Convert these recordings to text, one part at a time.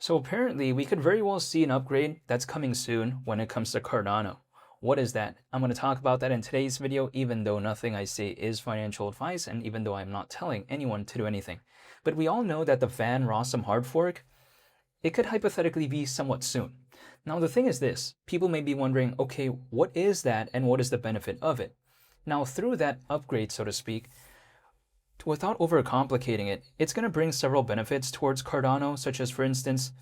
So apparently we could very well see an upgrade that's coming soon when it comes to Cardano. What is that? I'm going to talk about that in today's video, even though nothing I say is financial advice and even though I'm not telling anyone to do anything. But we all know that the Van Rossum hard fork, it could hypothetically be somewhat soon. Now the thing is this, people may be wondering, okay, what is that and what is the benefit of it? Now through that upgrade, so to speak, without overcomplicating it, it's going to bring several benefits towards Cardano, such as, for instance,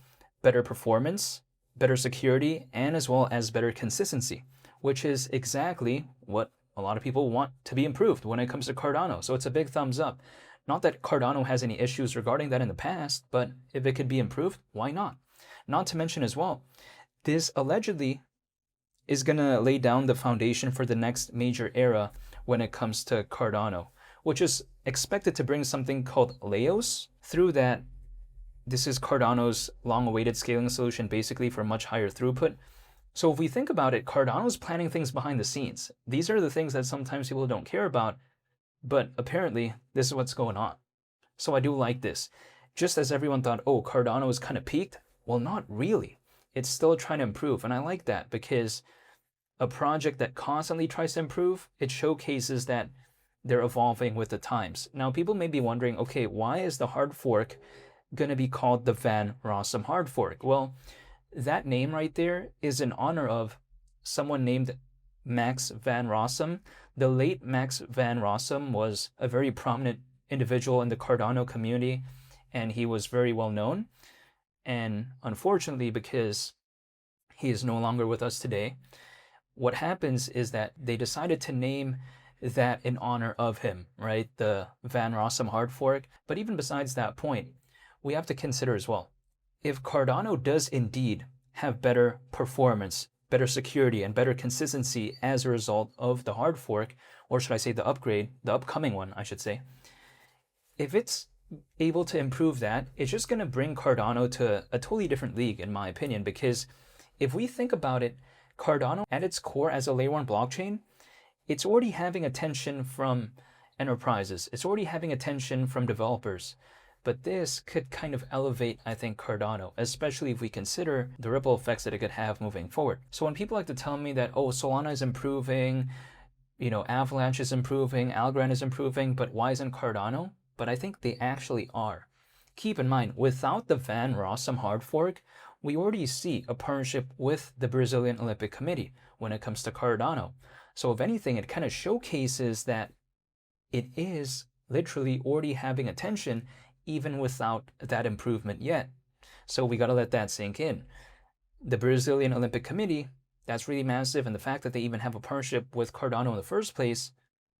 better performance, better security, and as well as better consistency, which is exactly what a lot of people want to be improved when it comes to Cardano. So it's a big thumbs up. Not that Cardano has any issues regarding that in the past, but if it could be improved, why not? Not to mention as well, this allegedly is going to lay down the foundation for the next major era when it comes to Cardano, which is expected to bring something called Leos. Through that, this is Cardano's long-awaited scaling solution, basically for much higher throughput. So if we think about it, Cardano's planning things behind the scenes. These are the things that sometimes people don't care about, but apparently this is what's going on. So I do like this. Just as everyone thought, oh, Cardano is kind of peaked. Well, not really. It's still trying to improve, and I like that because a project that constantly tries to improve, it showcases that they're evolving with the times. Now, people may be wondering, okay, why is the hard fork going to be called the Van Rossum hard fork? Well, that name right there is in honor of someone named Max Van Rossum. The late Max Van Rossum was a very prominent individual in the Cardano community, and he was very well known. And unfortunately, because he is no longer with us today, what happens is that they decided to name that in honor of him, right? The Van Rossum hard fork. But even besides that point, we have to consider as well, if Cardano does indeed have better performance, better security, and better consistency as a result of the hard fork, or should I say the upgrade, the upcoming one, I should say, if it's able to improve that, it's just going to bring Cardano to a totally different league, in my opinion, because if we think about it, Cardano at its core as a layer 1 blockchain, it's already having attention from enterprises. It's already having attention from developers. But this could kind of elevate, I think, Cardano, especially if we consider the ripple effects that it could have moving forward. So when people like to tell me that, oh, Solana is improving, Avalanche is improving, Algorand is improving, but why isn't Cardano? But I think they actually are. Keep in mind, without the Van Rossum hard fork, we already see a partnership with the Brazilian Olympic Committee when it comes to Cardano. So if anything, it kind of showcases that it is literally already having attention even without that improvement yet. So we got to let that sink in. The Brazilian Olympic Committee, that's really massive, and the fact that they even have a partnership with Cardano in the first place,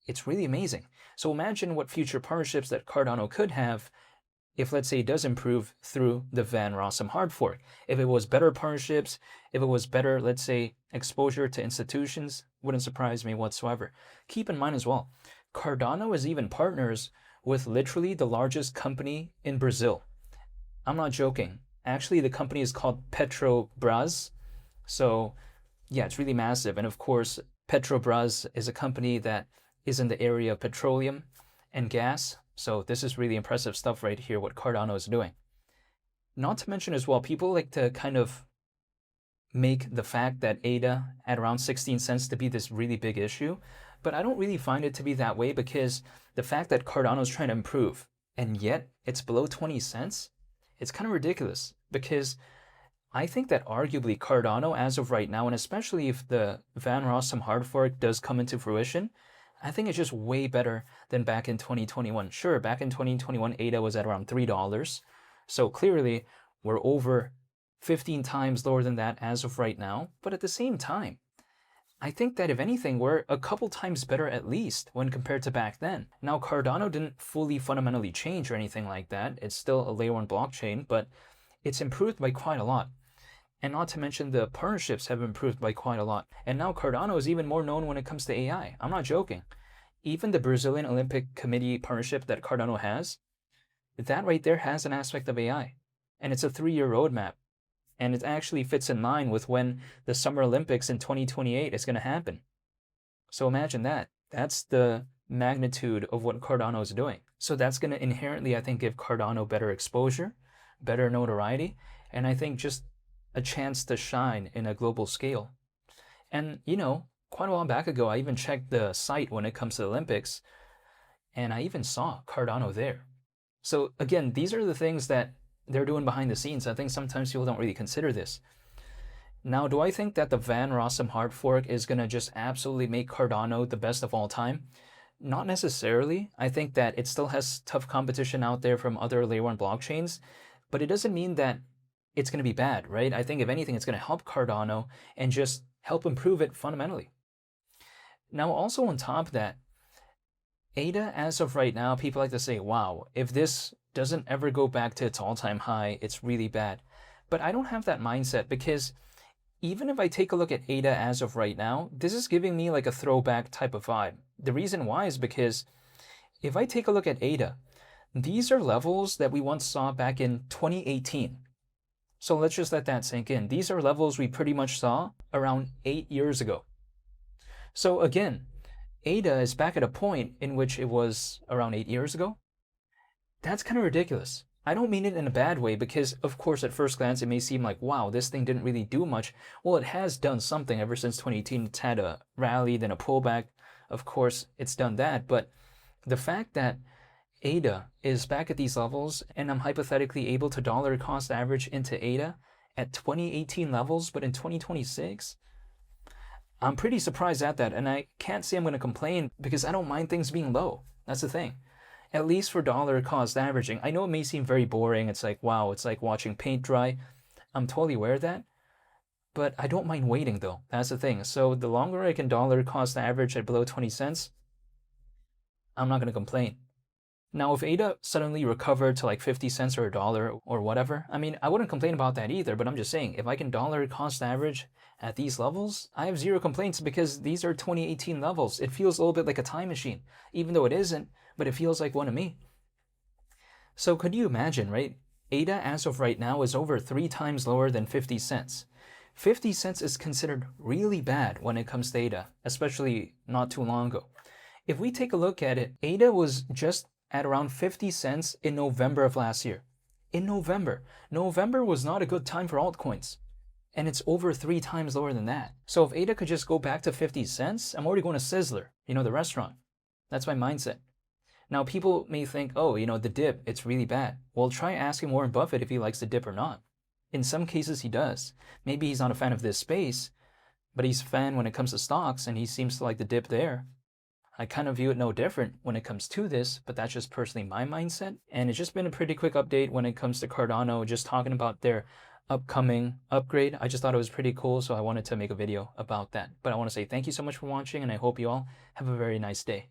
it's really amazing. So imagine what future partnerships that Cardano could have if, let's say, it does improve through the Van Rossum hard fork. If it was better partnerships, if it was better, let's say, exposure to institutions, wouldn't surprise me whatsoever. Keep in mind as well, Cardano is even partners with literally the largest company in Brazil. I'm not joking. Actually, the company is called Petrobras. So yeah, it's really massive. And of course, Petrobras is a company that is in the area of petroleum and gas. So this is really impressive stuff right here, what Cardano is doing. Not to mention as well, people like to kind of make the fact that ADA at around 16 cents to be this really big issue. But I don't really find it to be that way because the fact that Cardano is trying to improve and yet it's below 20 cents, it's kind of ridiculous because I think that arguably Cardano as of right now, and especially if the Van Rossum hard fork does come into fruition, I think it's just way better than back in 2021. Sure, back in 2021, ADA was at around $3. So clearly we're over 15 times lower than that as of right now. But at the same time, I think that if anything, we're a couple times better at least when compared to back then. Now, Cardano didn't fully fundamentally change or anything like that. It's still a layer 1 blockchain, but it's improved by quite a lot. And not to mention the partnerships have improved by quite a lot. And now Cardano is even more known when it comes to AI. I'm not joking. Even the Brazilian Olympic Committee partnership that Cardano has, that right there has an aspect of AI. And it's a 3-year roadmap. And it actually fits in line with when the Summer Olympics in 2028 is going to happen. So imagine that. That's the magnitude of what Cardano is doing. So that's going to inherently, I think, give Cardano better exposure, better notoriety, and I think just a chance to shine in a global scale. And, quite a while back ago, I even checked the site when it comes to the Olympics, and I even saw Cardano there. So again, these are the things that they're doing behind the scenes. I think sometimes people don't really consider this. Now, do I think that the Van Rossum hard fork is going to just absolutely make Cardano the best of all time? Not necessarily. I think that it still has tough competition out there from other layer 1 blockchains, but it doesn't mean that it's going to be bad, right? I think if anything, it's going to help Cardano and just help improve it fundamentally. Now, also on top of that, ADA, as of right now, people like to say, wow, if this doesn't ever go back to its all-time high, it's really bad. But I don't have that mindset, because even if I take a look at ADA as of right now, this is giving me like a throwback type of vibe. The reason why is because if I take a look at ADA, these are levels that we once saw back in 2018. So let's just let that sink in. These are levels we pretty much saw around 8 years ago. So again, ADA is back at a point in which it was around 8 years ago. That's kind of ridiculous. I don't mean it in a bad way, because of course at first glance it may seem like, wow, this thing didn't really do much. Well, it has done something ever since 2018. It's had a rally, then a pullback. Of course, it's done that. But the fact that ADA is back at these levels, and I'm hypothetically able to dollar cost average into ADA at 2018 levels, but in 2026, I'm pretty surprised at that. And I can't say I'm going to complain, because I don't mind things being low. That's the thing. At least for dollar cost averaging. I know it may seem very boring. It's like, wow, it's like watching paint dry. I'm totally aware of that. But I don't mind waiting though. That's the thing. So the longer I can dollar cost average at below 20 cents, I'm not going to complain. Now, if ADA suddenly recovered to like 50 cents or $1 or whatever, I mean, I wouldn't complain about that either, but I'm just saying, if I can dollar cost average at these levels, I have zero complaints, because these are 2018 levels. It feels a little bit like a time machine, even though it isn't, but it feels like one to me. So could you imagine, right? ADA as of right now is over 3 times lower than 50 cents. 50 cents is considered really bad when it comes to ADA, especially not too long ago. If we take a look at it, ADA was just at around 50 cents in November of last year. In November. November was not a good time for altcoins. And it's over 3 times lower than that. So if ADA could just go back to 50 cents, I'm already going to Sizzler, the restaurant. That's my mindset. Now, people may think, oh, the dip, it's really bad. Well, try asking Warren Buffett if he likes the dip or not. In some cases, he does. Maybe he's not a fan of this space, but he's a fan when it comes to stocks, and he seems to like the dip there. I kind of view it no different when it comes to this, but that's just personally my mindset. And it's just been a pretty quick update when it comes to Cardano, just talking about their upcoming upgrade. I just thought it was pretty cool, so I wanted to make a video about that. But I want to say thank you so much for watching, and I hope you all have a very nice day.